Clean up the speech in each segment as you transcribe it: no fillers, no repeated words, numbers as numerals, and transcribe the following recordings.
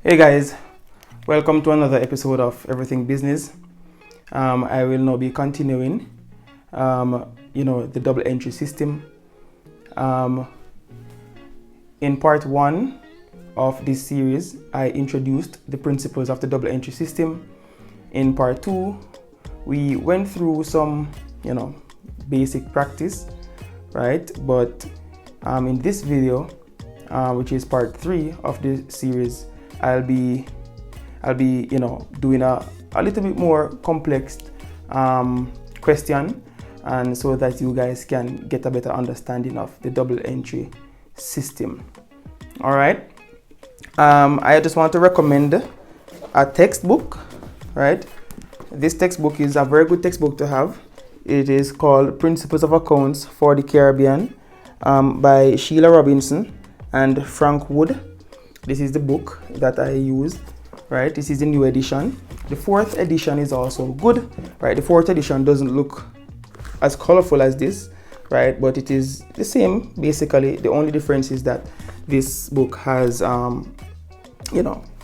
Hey guys, welcome to another episode of Everything Business. I will now be continuing, the double entry system. In part 1 of this series, I introduced the principles of the double entry system. In part 2, we went through some, basic practice, right? But in this video, which is part 3 of the series, I'll be doing a little bit more complex question, and so that you guys can get a better understanding of the double entry system. All right. I just want to recommend a textbook, right? This textbook is a very good textbook to have. It is called Principles of Accounts for the Caribbean by Sheila Robinson and Frank Wood. This is the book that I use, right? This is the new edition. The 4th edition is also good, right? The 4th edition doesn't look as colorful as this, right? But it is the same, basically. The only difference is that this book has,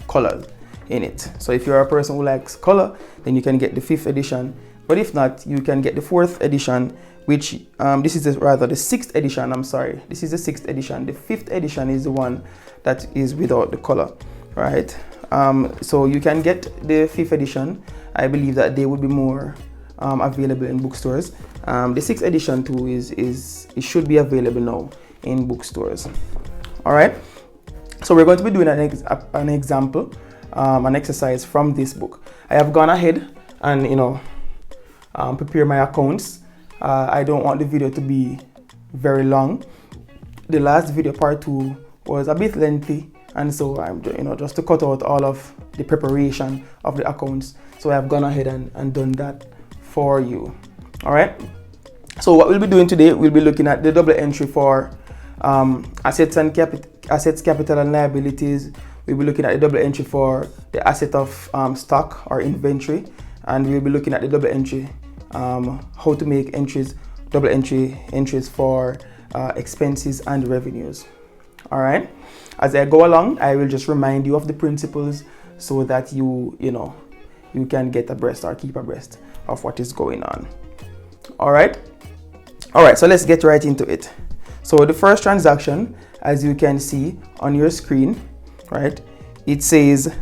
colors in it. So if you're a person who likes color, then you can get the 5th edition. But if not, you can get the 4th edition, which this is rather the 6th edition. I'm sorry, this is the 6th edition. The 5th edition is the one that is without the color, right? So you can get the 5th edition. I believe that they would be more available in bookstores. The 6th edition too it should be available now in bookstores. All right. So we're going to be doing an example, an exercise from this book. I have gone ahead and prepare my accounts. I don't want the video to be very long. The last video, part 2, was a bit lengthy, and so I'm just to cut out all of the preparation of the accounts. So I've gone ahead and done that for you. All right. So what we'll be doing today, we'll be looking at the double entry for assets, capital, and liabilities. We'll be looking at the double entry for the asset of stock or inventory, and we'll be looking at the double entry, how to make double entries for expenses and revenues. All right. As I go along, I will just remind you of the principles so that you can get abreast or keep abreast of what is going on. All right. So let's get right into it. So the first transaction, as you can see on your screen, right, it says,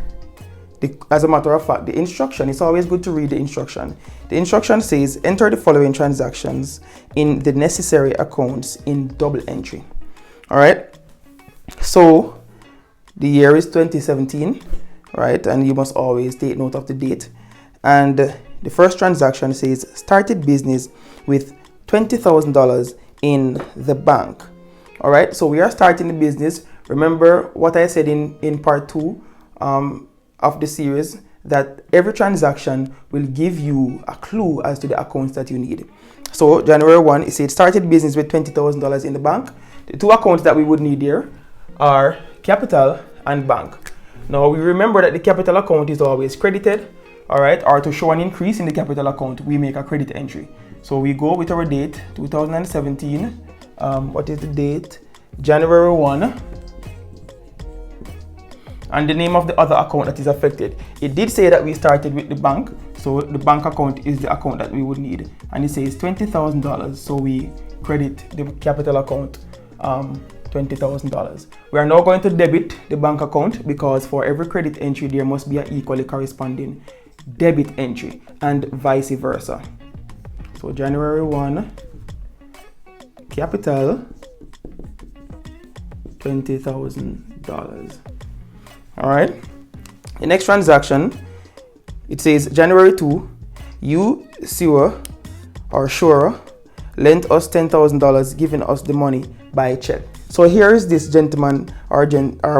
as a matter of fact, the instruction, it's always good to read the instruction. The instruction says, enter the following transactions in the necessary accounts in double entry. All right. So the year is 2017, right? And you must always take note of the date. And the first transaction says, started business with $20,000 in the bank. All right. So we are starting the business. Remember what I said in part 2 of the series, that every transaction will give you a clue as to the accounts that you need. So January 1, it said started business with $20,000 in the bank. The 2 accounts that we would need here are capital and bank. Now we remember that the capital account is always credited, all right, or to show an increase in the capital account, we make a credit entry. So we go with our date, 2017. What is the date? January 1. And the name of the other account that is affected. It did say that we started with the bank, so the bank account is the account that we would need. And it says $20,000, so we credit the capital account $20,000. We are now going to debit the bank account, because for every credit entry there must be an equally corresponding debit entry, and vice versa. So January 1, capital, $20,000. All right. The next transaction, it says January 2, you, Sheila, or Shura, lent us $10,000, giving us the money by check. So here is this gentleman or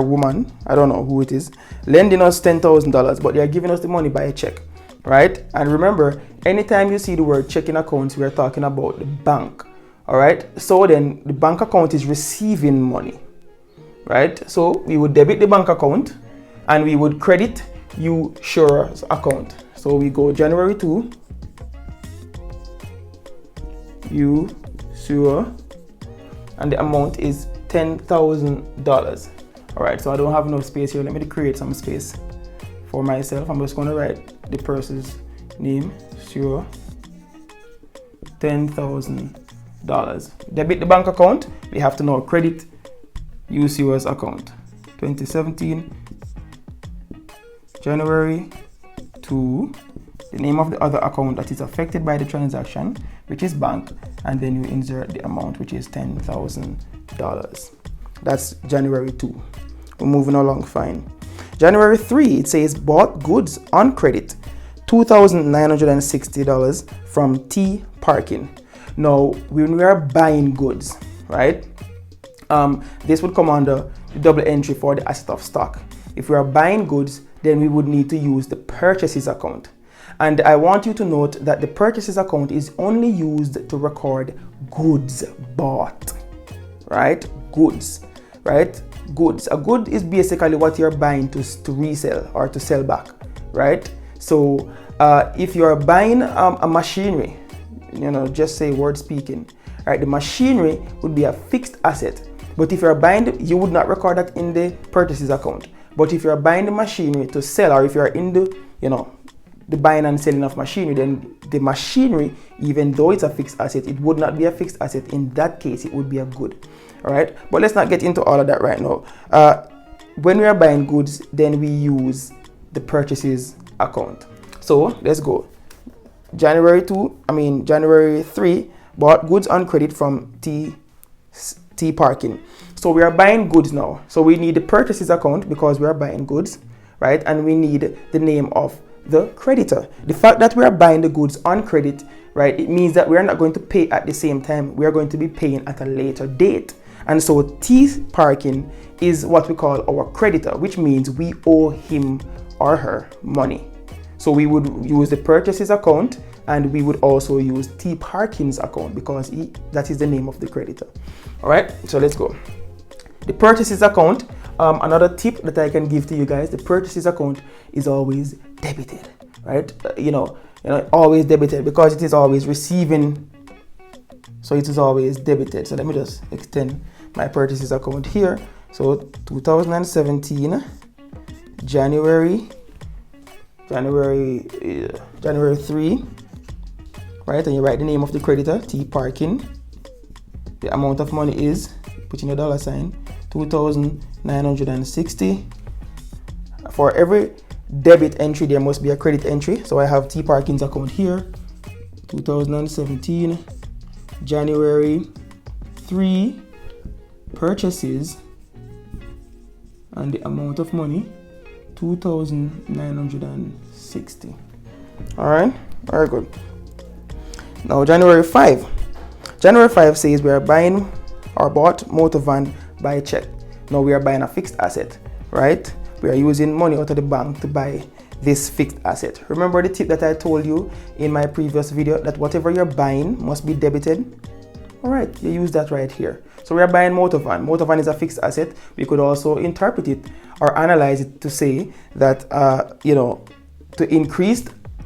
woman, I don't know who it is, lending us $10,000, but they are giving us the money by a check, right? And remember, anytime you see the word checking accounts, we are talking about the bank. All right. So then the bank account is receiving money, right? So we would debit the bank account and we would credit you Shura's account. So we go January 2, you Shura, and the amount is $10,000. All right, so I don't have no space here. Let me create some space for myself. I'm just going to write the person's name, Sheila, $10,000. Debit the bank account. We have to now credit UCO's account. 2017 January to the name of the other account that is affected by the transaction, which is bank, and then you insert the amount, which is $10,000. That's January 2. We're moving along fine. January 3, it says bought goods on credit, $2,960 from T Parking. Now, when we are buying goods, right, this would come under the double entry for the asset of stock. If we are buying goods, then we would need to use the purchases account. And I want you to note that the purchases account is only used to record goods bought, right? Goods, right? Goods. A good is basically what you're buying to resell or to sell back, right? So if you're buying a machinery, just say word speaking, right? The machinery would be a fixed asset. But if you're buying, you would not record that in the purchases account. But if you're buying the machinery to sell, or if you're in the, the buying and selling of machinery, then the machinery, even though it's a fixed asset, it would not be a fixed asset. In that case, it would be a good. All right. But let's not get into all of that right now. When we are buying goods, then we use the purchases account. So let's go. January 3, bought goods on credit from T Parking. So we are buying goods now. So we need the purchases account because we are buying goods, right? And we need the name of the creditor. The fact that we are buying the goods on credit, right, it means that we are not going to pay at the same time. We are going to be paying at a later date. And so T Parking is what we call our creditor, which means we owe him or her money. So we would use the purchases account, and we would also use T Parking's account because that is the name of the creditor. All right, so let's go. The purchases account, another tip that I can give to you guys, the purchases account is always debited, right? Always debited because it is always receiving. So it is always debited. So let me just extend my purchases account here. So 2017, January 3, right? And you write the name of the creditor, T Parking. The amount of money is, put in a $, $2,960. For every debit entry, there must be a credit entry. So I have T Parking's account here, 2017, January 3, purchases, and the amount of money, $2,960. All right, very good. Now January 5. January 5 says we are buying or bought motor van by check. Now we are buying a fixed asset, right? We are using money out of the bank to buy this fixed asset. Remember the tip that I told you in my previous video that whatever you're buying must be debited? All right, you use that right here. So we are buying motor van. Motor van is a fixed asset. We could also interpret it or analyze it to say that, to increase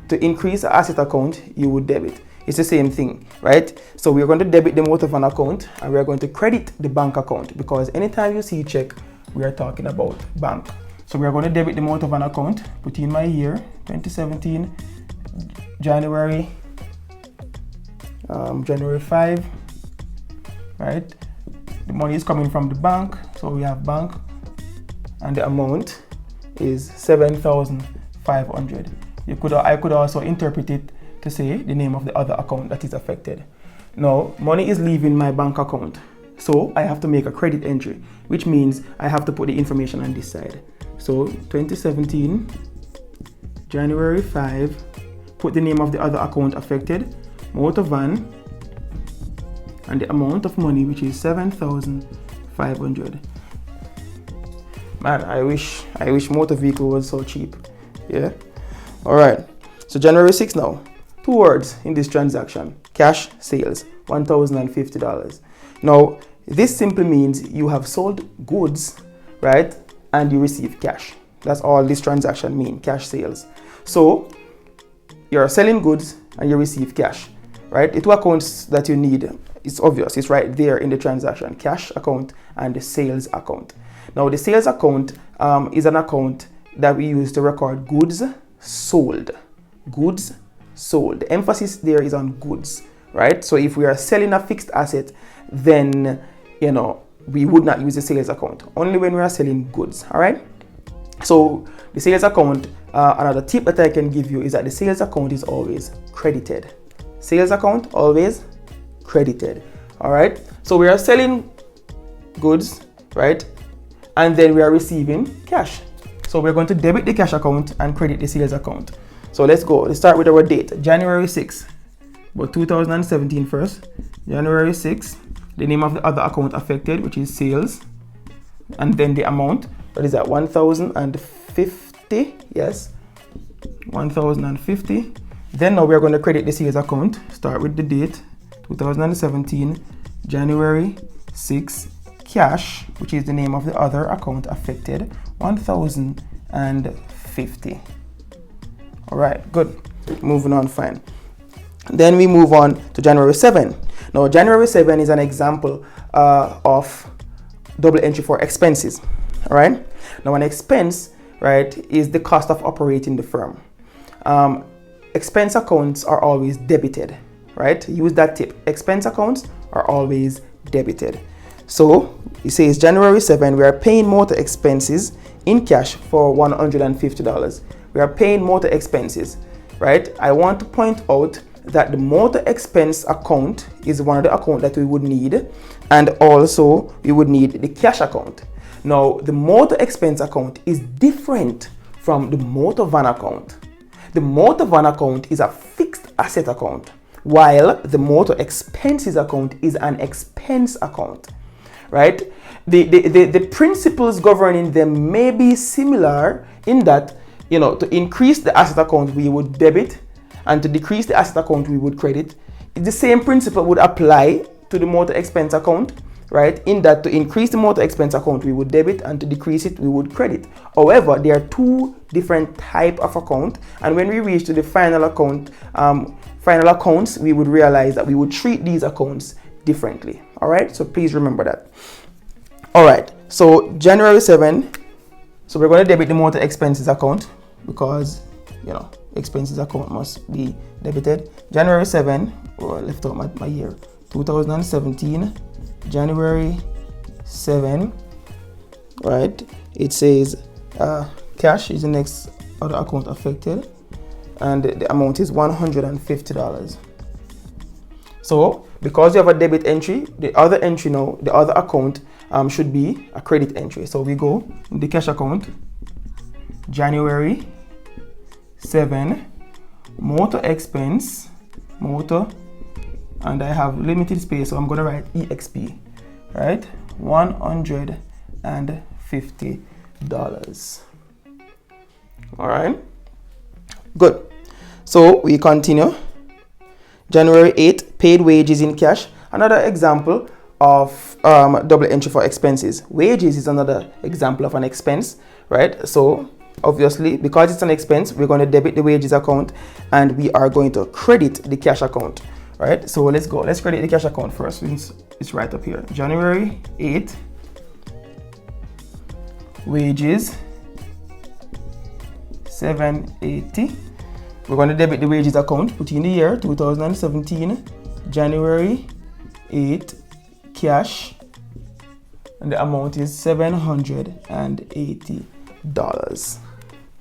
the asset account, you would debit. It's the same thing, right? So we're going to debit the motor van account and we're going to credit the bank account because anytime you see check, we are talking about bank. So we're going to debit the motor van account, put in my year, 2017, January 5, right? The money is coming from the bank, so we have bank, and the amount is $7,500. I could also interpret it to say the name of the other account that is affected. Now, money is leaving my bank account, so I have to make a credit entry, which means I have to put the information on this side. So 2017, January 5, put the name of the other account affected, motor van, and the amount of money, which is $7,500. Man, I wish motor vehicle was so cheap. Yeah. All right. So January 6 now. 2 words in this transaction: cash sales, $1,050. Now, this simply means you have sold goods, right? And you receive cash. That's all this transaction means, cash sales. So you're selling goods and you receive cash, right? The 2 accounts that you need, it's obvious, it's right there in the transaction: cash account and the sales account. Now the sales account is an account that we use to record goods sold. Goods sold. The emphasis there is on goods, right? So if we are selling a fixed asset, then we would not use the sales account, only when we are selling goods. All right. So the sales account, another tip that I can give you is that the sales account is always credited. Sales account always credited. All right. So we are selling goods, right? And then we are receiving cash. So we're going to debit the cash account and credit the sales account. So let's go. Let's start with our date, January 6th, but 2017 first. January 6th, the name of the other account affected, which is sales, and then the amount, that is at 1,050. Yes, 1,050. Then now we're going to credit the sales account. Start with the date, 2017, January 6th, cash, which is the name of the other account affected, 1,050. All right, good. Moving on, fine. Then we move on to January 7. Now, January 7 is an example of double entry for expenses. All right. Now, an expense, right, is the cost of operating the firm. Expense accounts are always debited, right? Use that tip. Expense accounts are always debited. So it says January 7, we are paying motor expenses in cash for $150. We are paying motor expenses, right? I want to point out that the motor expense account is one of the accounts that we would need, and also we would need the cash account. Now, the motor expense account is different from the motor van account. The motor van account is a fixed asset account, while the motor expenses account is an expense account, right? The principles governing them may be similar in that, to increase the asset account, we would debit, and to decrease the asset account, we would credit. The same principle would apply to the motor expense account, right? In that to increase the motor expense account, we would debit, and to decrease it, we would credit. However, there are two different types of account, and when we reach to the final accounts, we would realize that we would treat these accounts differently. All right, so please remember that. All right, so January 7, so we're going to debit the motor expenses account because expenses account must be debited. January 7, I left out my year, 2017, January 7, right? It says cash is the next other account affected, and the amount is $150. So because you have a debit entry, the other entry now, the other account should be a credit entry. So we go in the cash account, January 7, motor expense, motor, and I have limited space, so I'm going to write EXP, right? $150. All right, good. So we continue. January 8, paid wages in cash. Another example of double entry for expenses. Wages is another example of an expense, right? So obviously, because it's an expense, we're going to debit the wages account and we are going to credit the cash account, right? So let's go. Let's credit the cash account first since it's right up here. January 8, wages, $780. We're going to debit the wages account, put in the year 2017, January 8, cash, and the amount is $780.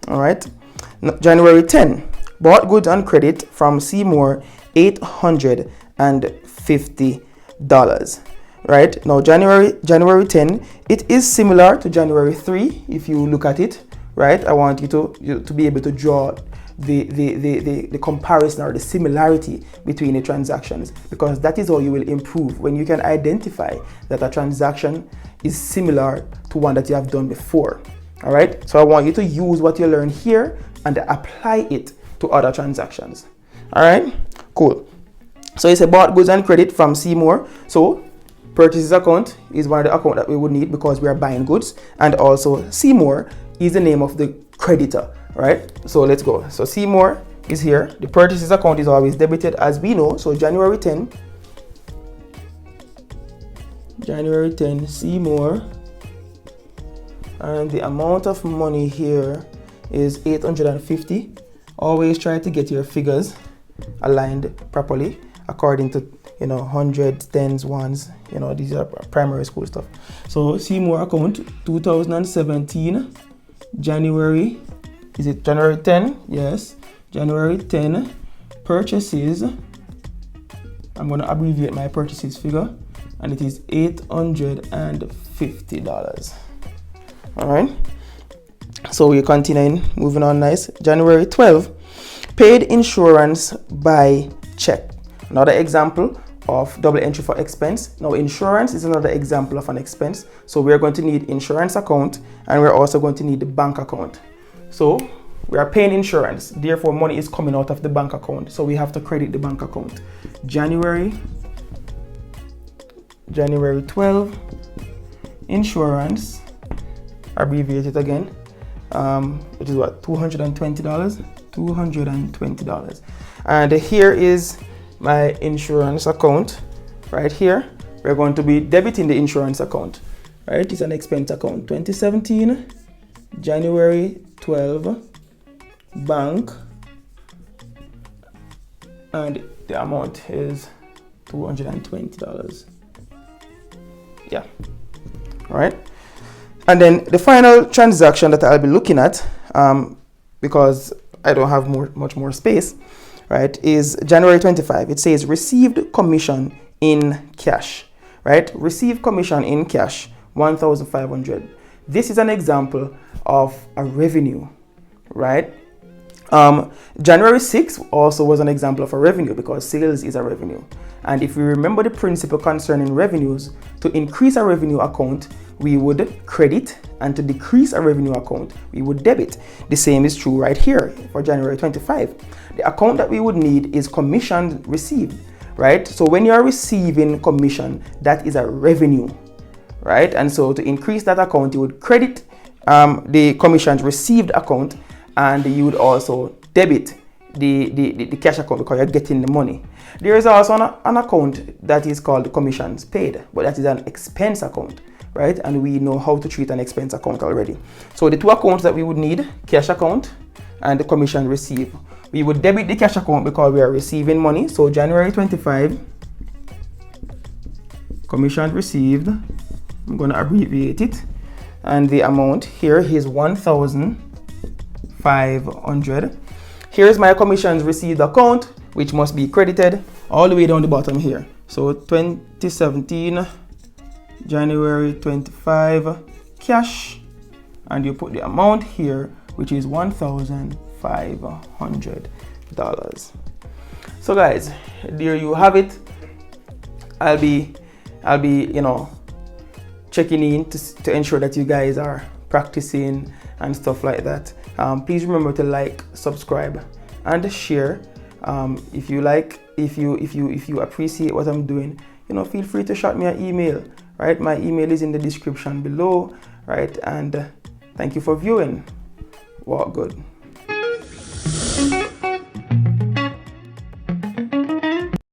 All right. January 10, bought goods on credit from Seymour, $850. Right now, January 10, it is similar to January 3 if you look at it. Right, I want you to be able to draw the comparison or the similarity between the transactions, because that is how you will improve when you can identify that a transaction is similar to one that you have done before. All right, so I want you to use what you learn here and apply it to other transactions. All right, cool. So it's about goods and credit from Seymour. So purchases account is one of the accounts that we would need because we are buying goods, and also Seymour is the name of the creditor, right? So let's go. So Seymour is here. The purchases account is always debited, as we know. So January 10, Seymour and the amount of money here is 850. Always try to get your figures aligned properly according to, you know, hundreds, tens, ones, you know, these are primary school stuff. So Seymour account 2017 January, is it January 10? Yes, January 10 purchases. I'm going to abbreviate my purchases figure, and it is $850. All right, so we're continuing, moving on. Nice. January 12, paid insurance by check. Another example of double entry for expense. Now insurance is another example of an expense, so we're going to need insurance account, and we're also going to need the bank account. So we are paying insurance, therefore money is coming out of the bank account, so we have to credit the bank account. January 12, insurance, abbreviate it again, which is what, $220. And here is my insurance account right here. We're going to be debiting the insurance account, right? It's an expense account. 2017 January 12 bank, and the amount is $220. Yeah, all right. And then the final transaction that I'll be looking at, because I don't have much more space, right, is January 25. It says received commission in cash, right? Received commission in cash, 1,500. This is an example of a revenue, right? January 6 also was an example of a revenue, because sales is a revenue. And if we remember the principle concerning revenues, to increase a revenue account, we would credit, and to decrease a revenue account, we would debit. The same is true right here for January 25. The account that we would need is commission received, right? So when you are receiving commission, that is a revenue, right? And so to increase that account, you would credit the commissions received account, and you would also debit the cash account, because you're getting the money. There is also an account that is called commissions paid, but that is an expense account, right? And we know how to treat an expense account already. So the two accounts that we would need, cash account and the commission received. We would debit the cash account because we are receiving money. So January 25, commission received, I'm going to abbreviate it, and the amount here is 1,500. Here's my commissions received account, which must be credited all the way down the bottom here. So 2017 January 25 cash, and you put the amount here, which is $1,500. So guys, there you have it. I'll be you know, checking in to ensure that you guys are practicing and stuff like that. Please remember to like, subscribe, and share. If you like, if you appreciate what I'm doing, you know, feel free to shoot me an email, right? My email is in the description below, right? And thank you for viewing. Walk good.